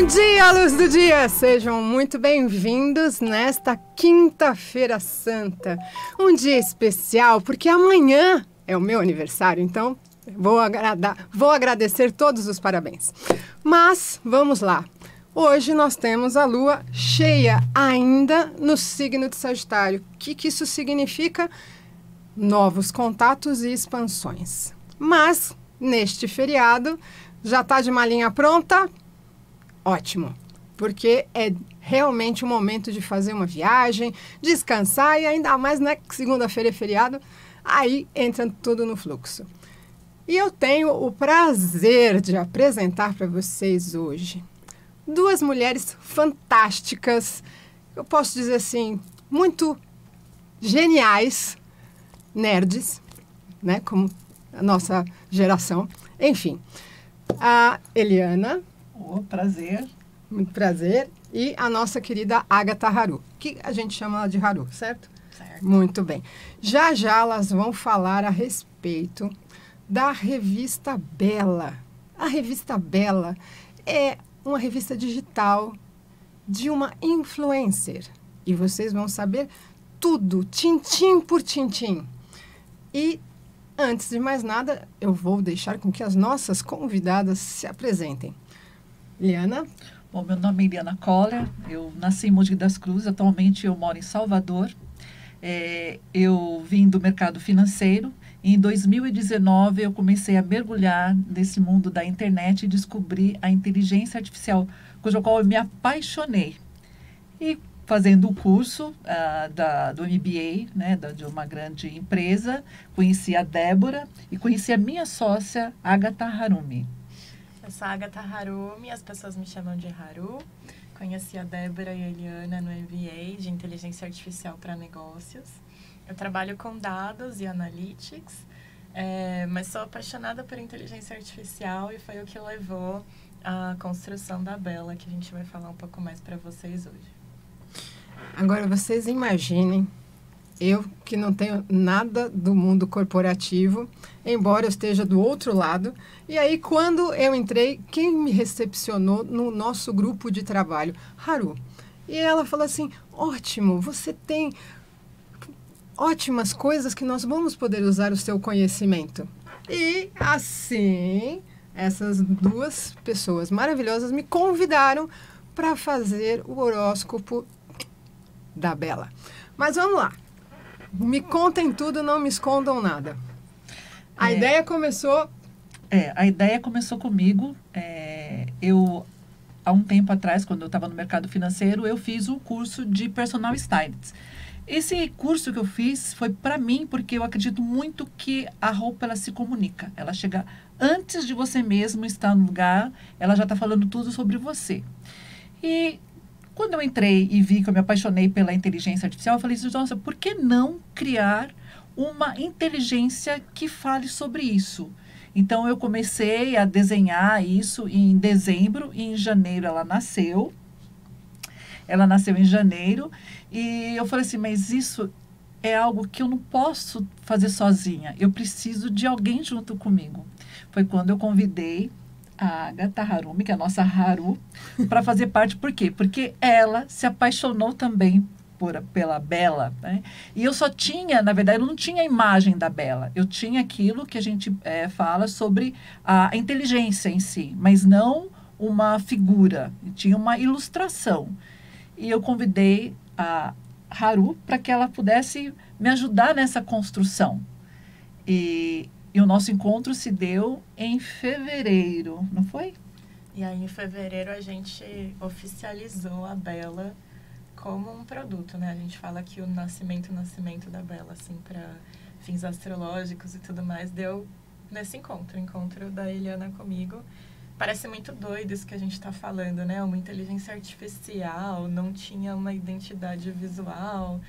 dia, luz do dia! Sejam muito bem-vindos nesta Quinta-feira Santa. Um dia especial, porque amanhã é o meu aniversário, então vou agradecer todos os parabéns. Mas, vamos lá. Hoje nós temos a lua cheia ainda no signo de Sagitário. O que isso significa? Novos contatos e expansões. Mas, neste feriado, já está de malinha pronta? Ótimo, porque é realmente o momento de fazer uma viagem, descansar e ainda mais, né, que segunda-feira é feriado, aí entra tudo no fluxo. E eu tenho o prazer de apresentar para vocês hoje duas mulheres fantásticas, eu posso dizer assim, muito geniais, nerds, né, como a nossa geração. Enfim, a Eliana. Prazer. Muito prazer. E a nossa querida Agatha Haru, que a gente chama ela de Haru, certo? Certo. Muito bem. Já já elas vão falar a respeito da revista Bela. A revista Bela é uma revista digital de uma influencer. E vocês vão saber tudo, tintim por tintim. E, antes de mais nada, eu vou deixar com que as nossas convidadas se apresentem. Liana? Bom, meu nome é Eliana Coller, eu nasci em Mogi das Cruzes, atualmente eu moro em Salvador. Eu vim do mercado financeiro. Em 2019, eu comecei a mergulhar nesse mundo da internet e descobri a inteligência artificial, cujo qual eu me apaixonei. E fazendo o curso do MBA, né, de uma grande empresa, conheci a Débora e conheci a minha sócia, Agatha Harumi. Eu sou a Agatha Harumi, as pessoas me chamam de Haru. Conheci a Débora e a Eliana no MBA de Inteligência Artificial para Negócios. Eu trabalho com dados e analytics, mas sou apaixonada por inteligência artificial e foi o que levou à construção da Bela, que a gente vai falar um pouco mais para vocês hoje. Agora, vocês imaginem, eu que não tenho nada do mundo corporativo, embora eu esteja do outro lado, e aí quando eu entrei, quem me recepcionou no nosso grupo de trabalho? Haru. E ela falou assim, ótimo, você tem ótimas coisas que nós vamos poder usar o seu conhecimento. E assim, essas duas pessoas maravilhosas me convidaram para fazer o horóscopo da Bela. Mas vamos lá. Me contem tudo, não me escondam nada. A ideia começou... A ideia começou comigo. Eu, há um tempo atrás, quando eu estava no mercado financeiro, eu fiz um curso de personal stylist. Esse curso que eu fiz foi para mim, porque eu acredito muito que a roupa, ela se comunica. Ela chega antes de você mesmo estar no lugar, ela já está falando tudo sobre você. E quando eu entrei e vi que eu me apaixonei pela inteligência artificial, eu falei assim, nossa, por que não criar uma inteligência que fale sobre isso? Então, eu comecei a desenhar isso em dezembro e em janeiro ela nasceu. Ela nasceu em janeiro e eu falei assim, mas isso é algo que eu não posso fazer sozinha. Eu preciso de alguém junto comigo. Foi quando eu convidei a Agatha Harumi, que é a nossa Haru, para fazer parte. Por quê? Porque ela se apaixonou também pela Bela, né? E eu só tinha, na verdade, eu não tinha a imagem da Bela. Eu tinha aquilo que a gente fala sobre a inteligência em si, mas não uma figura. Eu tinha uma ilustração. E eu convidei a Haru para que ela pudesse me ajudar nessa construção. E o nosso encontro se deu em fevereiro, não foi? E aí, em fevereiro, a gente oficializou a Bela como um produto, né? A gente fala que o nascimento da Bela, assim, para fins astrológicos e tudo mais, deu nesse encontro da Eliana comigo. Parece muito doido isso que a gente está falando, né? Uma inteligência artificial, não tinha uma identidade visual.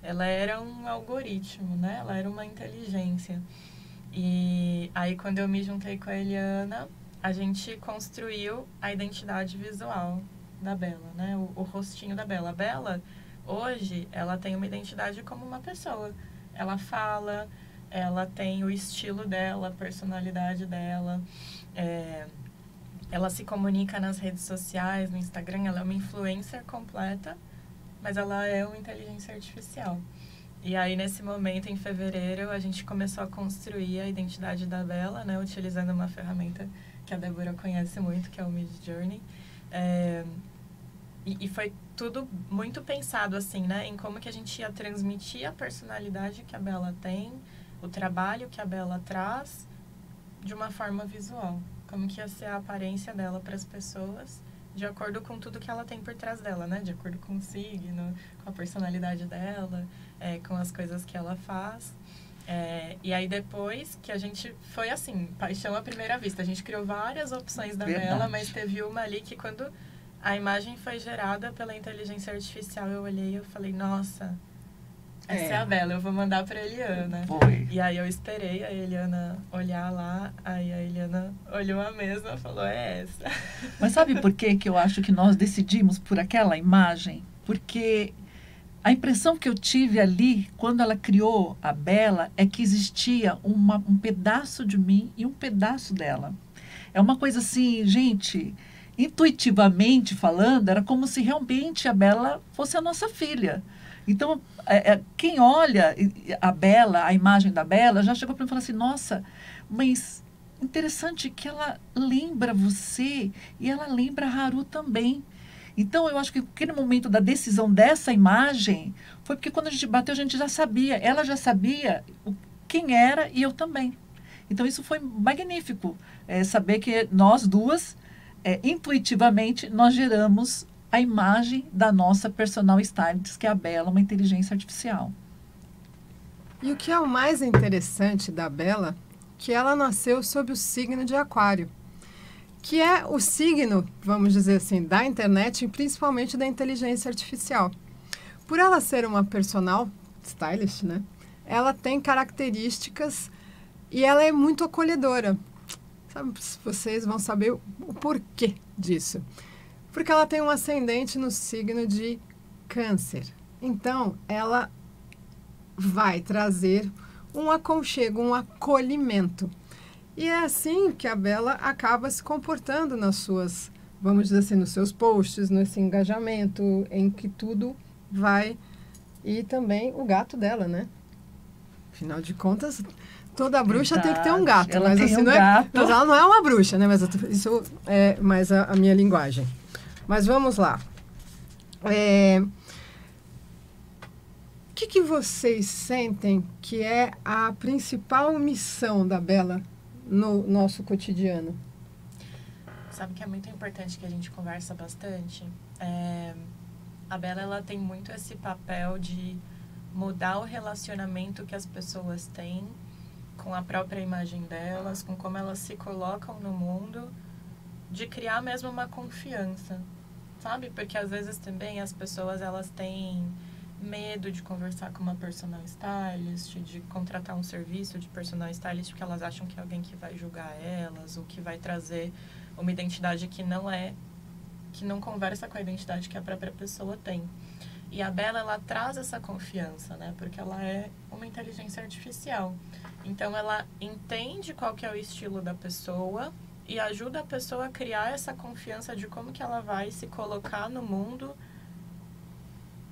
Ela era um algoritmo, né? Ela era uma inteligência. E aí, quando eu me juntei com a Eliana, a gente construiu a identidade visual da Bela, né? O rostinho da Bela. A Bela, hoje, ela tem uma identidade como uma pessoa. Ela fala, ela tem o estilo dela, a personalidade dela. ela se comunica nas redes sociais, no Instagram, ela é uma influencer completa, mas ela é uma inteligência artificial. E aí, nesse momento, em fevereiro, a gente começou a construir a identidade da Bela, né, utilizando uma ferramenta que a Débora conhece muito, que é o Midjourney. E foi tudo muito pensado, assim, né, em como que a gente ia transmitir a personalidade que a Bela tem, o trabalho que a Bela traz, de uma forma visual. Como que ia ser a aparência dela para as pessoas, de acordo com tudo que ela tem por trás dela, né? De acordo com o signo, com a personalidade dela, com as coisas que ela faz. E aí depois que a gente foi assim, paixão à primeira vista. A gente criou várias opções da Bela, mas teve uma ali que quando a imagem foi gerada pela inteligência artificial, eu olhei e eu falei, nossa, essa é a Bela, eu vou mandar para a Eliana. Foi. E aí eu esperei a Eliana olhar lá, aí a Eliana olhou a mesma e falou, é essa. Mas sabe por que eu acho que nós decidimos por aquela imagem? Porque a impressão que eu tive ali, quando ela criou a Bela, é que existia um pedaço de mim e um pedaço dela. É uma coisa assim, gente, intuitivamente falando, era como se realmente a Bela fosse a nossa filha. Então, quem olha a Bela, a imagem da Bela, já chegou para mim e falou assim, nossa, mas interessante que ela lembra você e ela lembra a Haru também. Então, eu acho que aquele momento da decisão dessa imagem foi porque quando a gente bateu, a gente já sabia. Ela já sabia quem era e eu também. Então, isso foi magnífico. Saber que nós duas, intuitivamente, nós geramos a imagem da nossa personal stylist, que é a Bela, uma inteligência artificial. E o que é o mais interessante da Bela, que ela nasceu sob o signo de Aquário, que é o signo, vamos dizer assim, da internet e principalmente da inteligência artificial. Por ela ser uma personal stylist, né, ela tem características e ela é muito acolhedora. Sabe, vocês vão saber o porquê disso. Porque ela tem um ascendente no signo de Câncer. Então, ela vai trazer um aconchego, um acolhimento. E é assim que a Bela acaba se comportando nas suas, vamos dizer assim, nos seus posts, nesse engajamento, em que tudo vai... E também o gato dela, né? Afinal de contas, toda bruxa tem que ter um gato. Ela mas tem assim, um gato. mas ela não é uma bruxa, né? Mas isso é mais a minha linguagem. Mas vamos lá. O que vocês sentem que é a principal missão da Bela no nosso cotidiano? Sabe que é muito importante que a gente conversa bastante? A Bela, ela tem muito esse papel de mudar o relacionamento que as pessoas têm com a própria imagem delas, com como elas se colocam no mundo, de criar mesmo uma confiança, sabe? Porque às vezes também as pessoas, elas têm medo de conversar com uma personal stylist, de contratar um serviço de personal stylist, porque elas acham que é alguém que vai julgar elas, ou que vai trazer uma identidade que não conversa com a identidade que a própria pessoa tem. E a Bela, ela traz essa confiança, né? Porque ela é uma inteligência artificial. Então, ela entende qual que é o estilo da pessoa e ajuda a pessoa a criar essa confiança de como que ela vai se colocar no mundo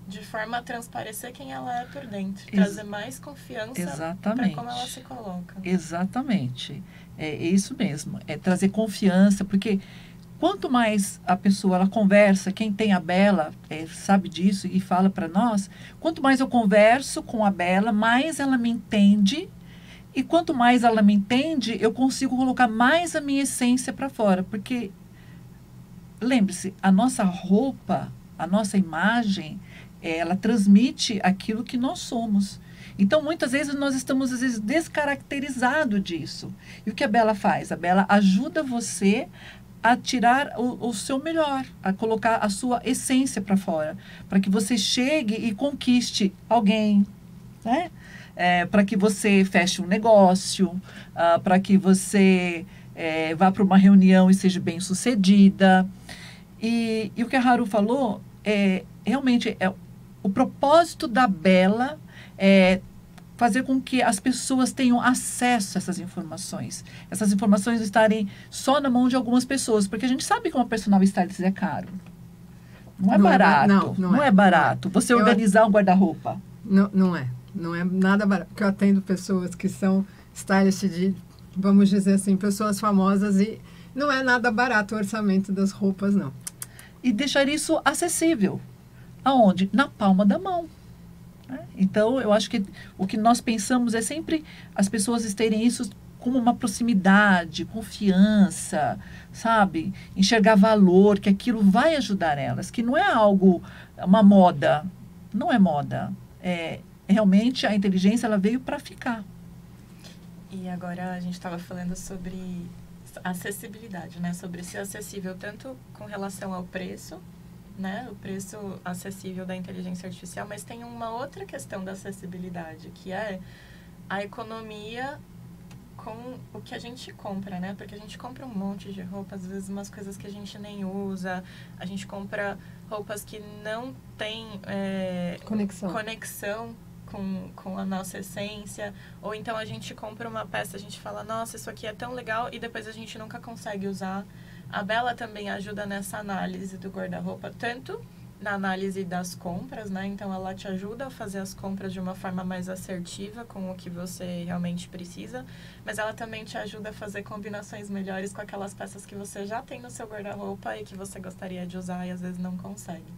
de forma a transparecer quem ela é por dentro. Trazer mais confiança para como ela se coloca. Exatamente. É isso mesmo. É trazer confiança, porque quanto mais a pessoa ela conversa, quem tem a Bela sabe disso e fala para nós, quanto mais eu converso com a Bela, mais ela me entende. E quanto mais ela me entende, eu consigo colocar mais a minha essência para fora. Porque, lembre-se, a nossa roupa, a nossa imagem, ela transmite aquilo que nós somos. Então, muitas vezes, nós estamos, às vezes, descaracterizados disso. E o que a Bela faz? A Bela ajuda você a tirar o seu melhor, a colocar a sua essência para fora, para que você chegue e conquiste alguém, né? Para que você feche um negócio, para que você vá para uma reunião e seja bem sucedida. E o que a Haru falou, realmente, o propósito da Bela é fazer com que as pessoas tenham acesso a essas informações estarem só na mão de algumas pessoas, porque a gente sabe que uma personal stylist é caro. Não é barato. Não é barato. Você organizar um guarda-roupa. Não é nada barato, porque eu atendo pessoas que são stylists de, vamos dizer assim, pessoas famosas, e não é nada barato o orçamento das roupas, não. E deixar isso acessível. Aonde? Na palma da mão. Então, eu acho que o que nós pensamos é sempre as pessoas terem isso como uma proximidade, confiança, sabe? Enxergar valor, que aquilo vai ajudar elas, que não é algo, uma moda. Não é moda. Realmente, a inteligência, ela veio para ficar. E agora a gente estava falando sobre acessibilidade, né? Sobre ser acessível tanto com relação ao preço, né? O preço acessível da inteligência artificial, mas tem uma outra questão da acessibilidade, que é a economia com o que a gente compra, né? Porque a gente compra um monte de roupas, às vezes umas coisas que a gente nem usa, a gente compra roupas que não têm conexão com a nossa essência, ou então a gente compra uma peça, a gente fala, nossa, isso aqui é tão legal, e depois a gente nunca consegue usar. A Bella também ajuda nessa análise do guarda-roupa, tanto na análise das compras, né? Então, ela te ajuda a fazer as compras de uma forma mais assertiva com o que você realmente precisa, mas ela também te ajuda a fazer combinações melhores com aquelas peças que você já tem no seu guarda-roupa e que você gostaria de usar e às vezes não consegue.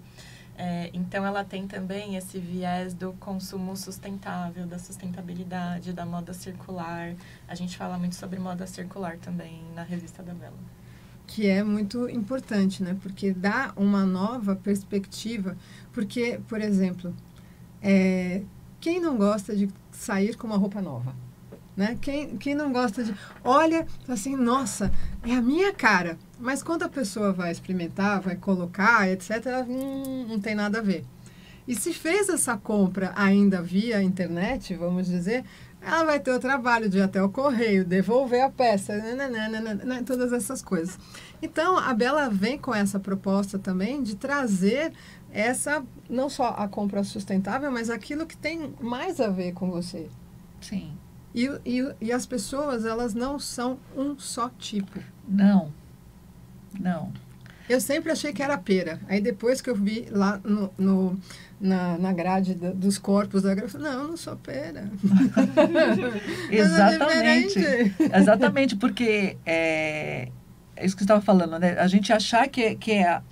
Então, ela tem também esse viés do consumo sustentável, da sustentabilidade, da moda circular. A gente fala muito sobre moda circular também na revista da Bella. Que é muito importante, né? Porque dá uma nova perspectiva. Porque, por exemplo, quem não gosta de sair com uma roupa nova? Né? Quem não gosta de... Olha, assim, nossa, é a minha cara. Mas quando a pessoa vai experimentar, vai colocar, etc., não tem nada a ver. E se fez essa compra ainda via internet, vamos dizer, ela vai ter o trabalho de ir até o correio, devolver a peça, todas essas coisas. Então, a Bella vem com essa proposta também de trazer não só a compra sustentável, mas aquilo que tem mais a ver com você. Sim. E as pessoas, elas não são um só tipo. Não. Eu sempre achei que era pera. Aí depois que eu vi lá na grade dos corpos da grade, eu não sou pera. Exatamente. Exatamente, porque é isso que você estava falando, né? A gente achar que é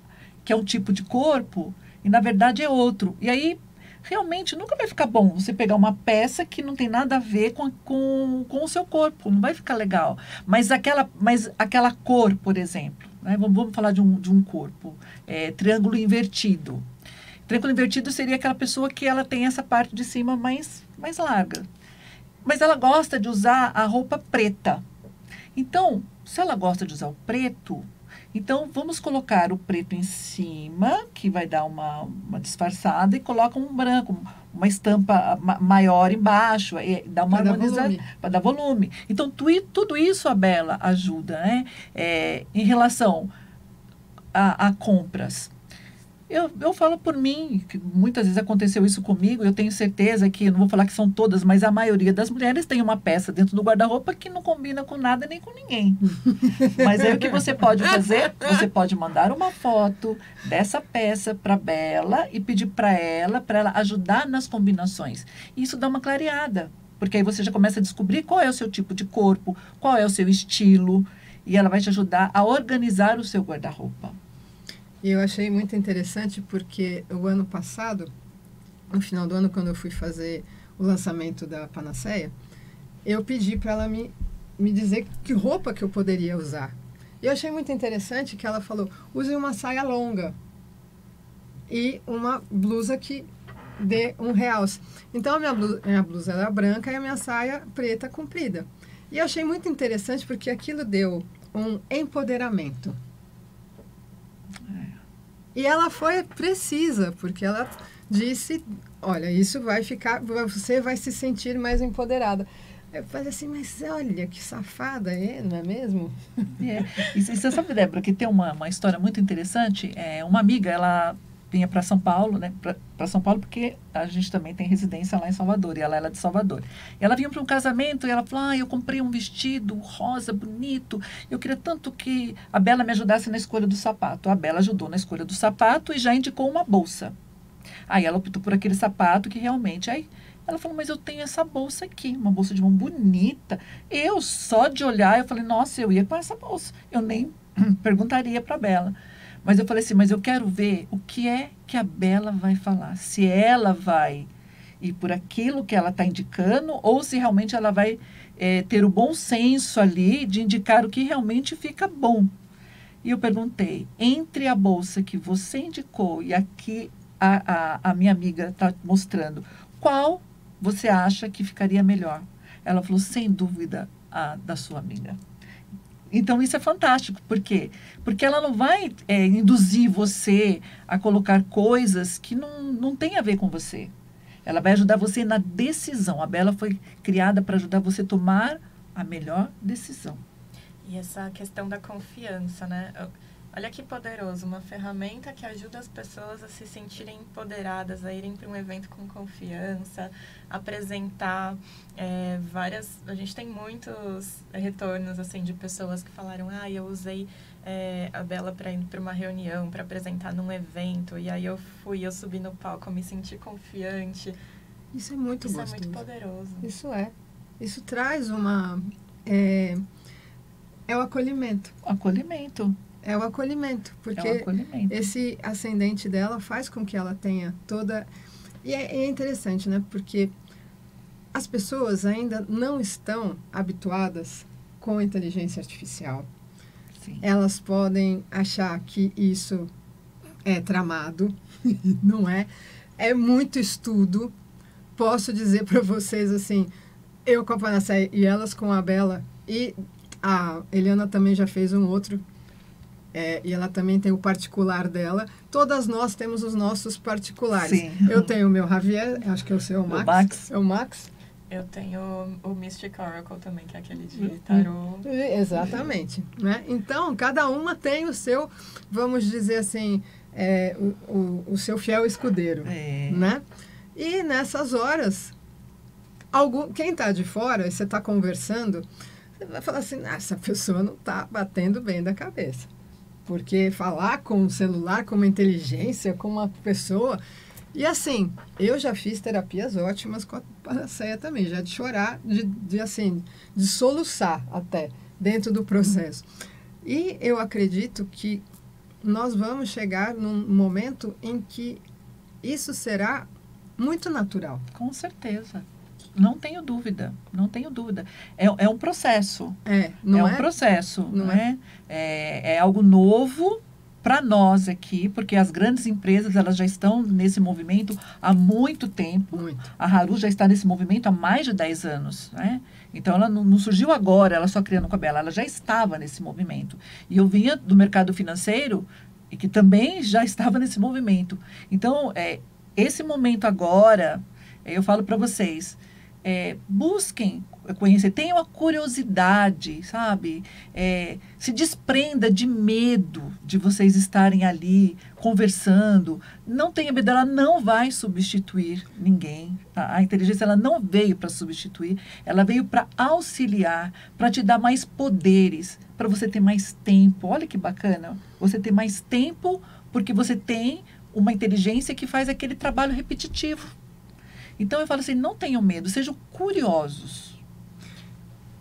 um tipo de corpo e, na verdade, é outro. E aí, realmente, nunca vai ficar bom você pegar uma peça que não tem nada a ver com o seu corpo. Não vai ficar legal. Mas aquela cor, por exemplo, né? Vamos falar de um corpo. Triângulo invertido. Triângulo invertido seria aquela pessoa que ela tem essa parte de cima mais larga. Mas ela gosta de usar a roupa preta. Então, se ela gosta de usar o preto, então vamos colocar o preto em cima, que vai dar uma disfarçada, e coloca um branco, uma estampa maior embaixo, e dá uma harmonização para dar volume. Então, tudo isso a Bella ajuda, né? Em relação a compras. Eu falo por mim, que muitas vezes aconteceu isso comigo, eu tenho certeza que, não vou falar que são todas, mas a maioria das mulheres tem uma peça dentro do guarda-roupa que não combina com nada nem com ninguém. Mas aí o que você pode fazer? Você pode mandar uma foto dessa peça para a Bella e pedir para ela ajudar nas combinações. E isso dá uma clareada, porque aí você já começa a descobrir qual é o seu tipo de corpo, qual é o seu estilo, e ela vai te ajudar a organizar o seu guarda-roupa. E eu achei muito interessante porque o ano passado, no final do ano, quando eu fui fazer o lançamento da Panaceia, eu pedi para ela me dizer que roupa que eu poderia usar. E eu achei muito interessante que ela falou, use uma saia longa e uma blusa que dê um realce. Então, a minha blusa era branca e a minha saia preta comprida. E eu achei muito interessante porque aquilo deu um empoderamento. E ela foi precisa, porque ela disse, olha, isso vai ficar, você vai se sentir mais empoderada. Eu falei assim, mas olha, que safada, não é mesmo? E você sabe, Débora, que tem uma história muito interessante. Uma amiga, ela vinha para São Paulo, né? Para São Paulo, porque a gente também tem residência lá em Salvador, e ela era de Salvador. E ela vinha para um casamento e ela falou, eu comprei um vestido rosa, bonito, eu queria tanto que a Bela me ajudasse na escolha do sapato. A Bela ajudou na escolha do sapato e já indicou uma bolsa. Aí ela optou por aquele sapato que realmente... Aí ela falou, mas eu tenho essa bolsa aqui, uma bolsa de mão bonita. Eu, só de olhar, eu falei, nossa, eu ia com essa bolsa. Eu nem perguntaria para a Bela. Mas eu falei assim, mas eu quero ver o que é que a Bela vai falar. Se ela vai ir por aquilo que ela está indicando ou se realmente ela vai ter o bom senso ali de indicar o que realmente fica bom. E eu perguntei, entre a bolsa que você indicou e aqui a minha amiga está mostrando, qual você acha que ficaria melhor? Ela falou, sem dúvida, a da sua amiga. Então, isso é fantástico. Por quê? Porque ela não vai induzir você a colocar coisas que não tem a ver com você. Ela vai ajudar você na decisão. A Bela foi criada para ajudar você a tomar a melhor decisão. E essa questão da confiança, né? Olha que poderoso, uma ferramenta que ajuda as pessoas a se sentirem empoderadas, a irem para um evento com confiança, apresentar várias... A gente tem muitos retornos, assim, de pessoas que falaram, eu usei a Bela para ir para uma reunião, para apresentar num evento, e aí eu subi no palco, eu me senti confiante. Isso é muito gostoso. Isso é muito poderoso. Isso traz uma... É o acolhimento. Acolhimento. É o acolhimento, porque esse ascendente dela faz com que ela tenha toda... E é interessante, né? Porque as pessoas ainda não estão habituadas com a inteligência artificial. Sim. Elas podem achar que isso é tramado, não é? É muito estudo. Posso dizer para vocês, assim, eu com a Panaceia e elas com a Bela, e a Eliana também já fez um outro... e ela também tem o particular dela. Todas nós temos os nossos particulares. Sim. Eu tenho o meu Javier, acho que é o seu Max. É o Max. Eu tenho o Mystic Oracle também, que é aquele de tarô. Exatamente. Né? Então, cada uma tem o seu, vamos dizer assim, o seu fiel escudeiro. Né? E nessas horas, quem está de fora, e você está conversando, você vai falar assim, essa pessoa não está batendo bem da cabeça. Porque falar com um celular, com uma inteligência, com uma pessoa... E assim, eu já fiz terapias ótimas com a Panaceia também, já de chorar, de soluçar até, dentro do processo. E eu acredito que nós vamos chegar num momento em que isso será muito natural. Com certeza. Não tenho dúvida, não tenho dúvida. É um processo. Não é um processo, não é? É algo novo para nós aqui, porque as grandes empresas elas já estão nesse movimento há muito tempo. A Haru já está nesse movimento há mais de 10 anos, né? Então, ela não surgiu agora, ela só criando com a Bela, ela já estava nesse movimento. E eu vinha do mercado financeiro, e que também já estava nesse movimento. Então, esse momento agora, eu falo para vocês... busquem conhecer, tenham a curiosidade, sabe? Se desprenda de medo de vocês estarem ali conversando. Não tenha medo, ela não vai substituir ninguém. A inteligência ela não veio para substituir, ela veio para auxiliar, para te dar mais poderes, para você ter mais tempo. Olha que bacana, você ter mais tempo porque você tem uma inteligência que faz aquele trabalho repetitivo. Então, eu falo assim, não tenham medo, sejam curiosos.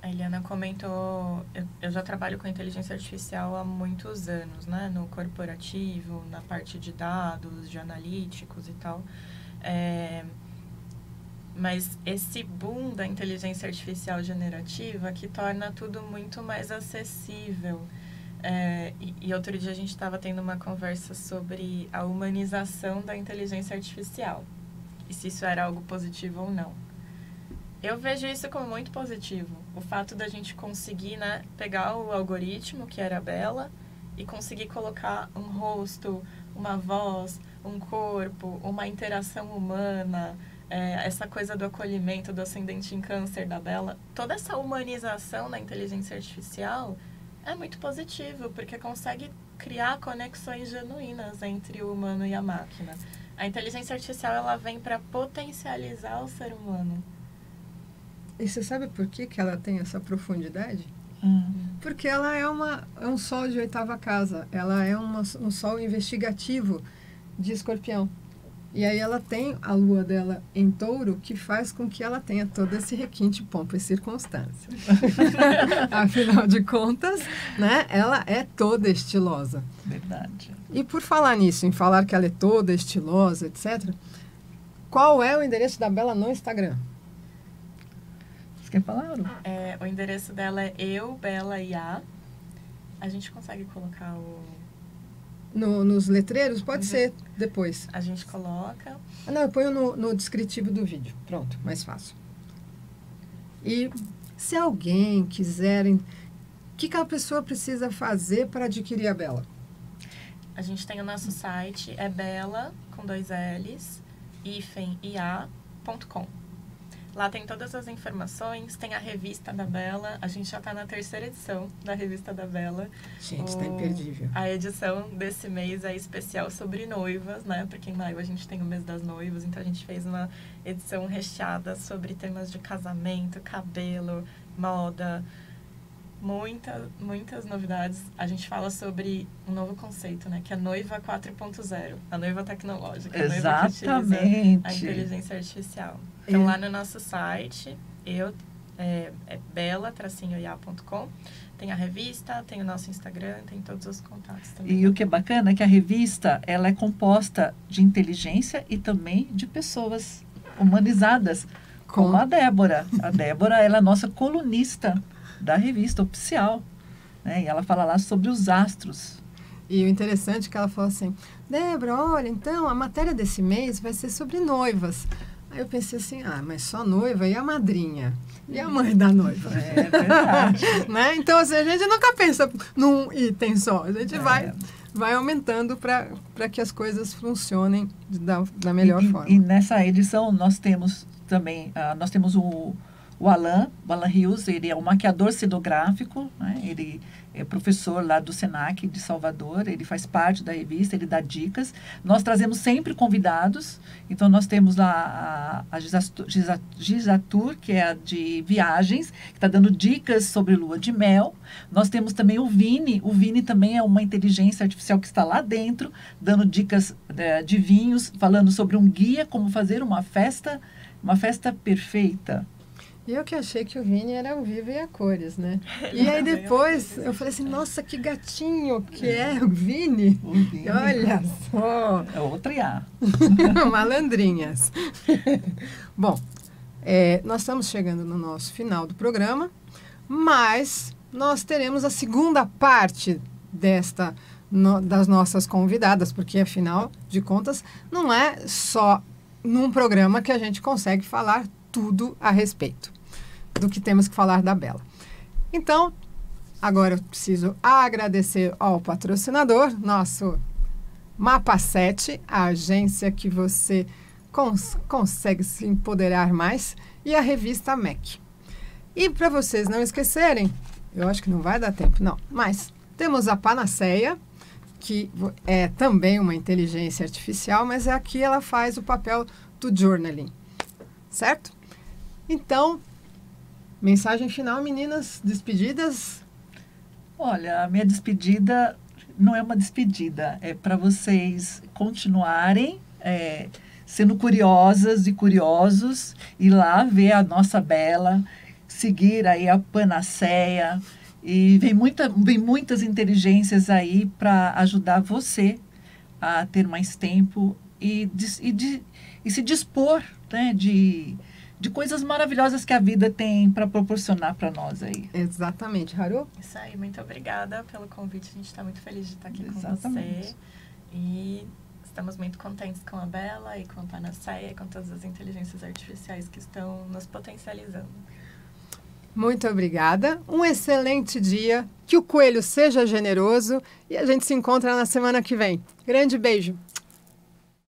A Eliana comentou, eu já trabalho com inteligência artificial há muitos anos, né? No corporativo, na parte de dados, de analíticos e tal. Mas esse boom da inteligência artificial generativa que torna tudo muito mais acessível. E outro dia a gente estava tendo uma conversa sobre a humanização da inteligência artificial. E se isso era algo positivo ou não. Eu vejo isso como muito positivo. O fato da gente conseguir, né, pegar o algoritmo, que era a Bela, e conseguir colocar um rosto, uma voz, um corpo, uma interação humana, essa coisa do acolhimento, do ascendente em câncer da Bela. Toda essa humanização da inteligência artificial É muito positivo, porque consegue criar conexões genuínas entre o humano e a máquina. A inteligência artificial, ela vem para potencializar o ser humano. E você sabe por que ela tem essa profundidade? Porque ela é um sol de 8ª casa. Ela é um sol investigativo de Escorpião. E aí ela tem a lua dela em Touro, que faz com que ela tenha todo esse requinte, pompa e circunstância. Afinal de contas, né, ela é toda estilosa. Verdade. E por falar nisso, em falar que ela é toda estilosa, etc., qual é o endereço da Bela no Instagram? Você quer falar, Auro? O endereço dela é Bela e A. A gente consegue colocar Nos letreiros? Pode ser depois. A gente coloca. Não, eu ponho no descritivo do vídeo. Pronto, mais fácil. E se alguém quiser... O que a pessoa precisa fazer para adquirir a Bela? A gente tem o nosso site, é bela, com 2 L's, ia.com. Lá tem todas as informações, tem a revista da Bela. A gente já está na 3ª edição da revista da Bela. Gente, está imperdível. A edição desse mês é especial sobre noivas, né? Porque em maio a gente tem o mês das noivas, então a gente fez uma edição recheada sobre temas de casamento, cabelo, moda, muitas novidades. A gente fala sobre um novo conceito, né? Que é a noiva 4.0, a noiva tecnológica. Exatamente. A noiva que utiliza a inteligência artificial. Então, lá no nosso site, é bela-ia.com, tem a revista, tem o nosso Instagram, tem todos os contatos também. E o que é bacana é que a revista, ela é composta de inteligência e também de pessoas humanizadas, como a Débora. A Débora, ela é a nossa colunista da revista oficial, né? E ela fala lá sobre os astros. E o interessante é que ela falou assim, Débora, olha, então, a matéria desse mês vai ser sobre noivas. Aí eu pensei assim, mas só noiva e a madrinha? E a mãe da noiva? É verdade. Né? Então, assim, a gente nunca pensa num item só. A gente vai aumentando para que as coisas funcionem da melhor forma. E nessa edição nós temos também, nós temos o Alan Rios, ele é um maquiador cenográfico, né? Ele é professor lá do Senac de Salvador, ele faz parte da revista, ele dá dicas. Nós trazemos sempre convidados, então nós temos lá a Gisatur, que é a de viagens, que está dando dicas sobre lua de mel. Nós temos também o Vini também é uma inteligência artificial que está lá dentro, dando dicas de vinhos, falando sobre um guia, como fazer uma festa perfeita. E eu que achei que o Vini era ao vivo e a cores, né? E aí depois eu falei assim, nossa, que gatinho que é o Vini. O Vini. Olha só. É outra IA. Malandrinhas. Bom, nós estamos chegando no nosso final do programa, mas nós teremos a segunda parte das nossas convidadas, porque afinal de contas não é só num programa que a gente consegue falar tudo a respeito do que temos que falar da Bela. Então, agora eu preciso agradecer ao patrocinador, nosso Mapa 7, a agência que você consegue se empoderar mais, e a revista MEC. E para vocês não esquecerem, eu acho que não vai dar tempo, não, mas temos a Panaceia, que é também uma inteligência artificial, mas aqui ela faz o papel do journaling, certo? Então, mensagem final, meninas, despedidas? Olha, a minha despedida não é uma despedida, é para vocês continuarem sendo curiosas e curiosos, ir lá ver a nossa Bela, seguir aí a Panaceia, e vem muitas inteligências aí para ajudar você a ter mais tempo e se dispor, né, de coisas maravilhosas que a vida tem para proporcionar para nós aí. Exatamente. Haru? Isso aí, muito obrigada pelo convite. A gente está muito feliz de estar aqui Exatamente. com você. E estamos muito contentes com a Bela e com a Panaceia e com todas as inteligências artificiais que estão nos potencializando. Muito obrigada. Um excelente dia. Que o coelho seja generoso e a gente se encontra na semana que vem. Grande beijo.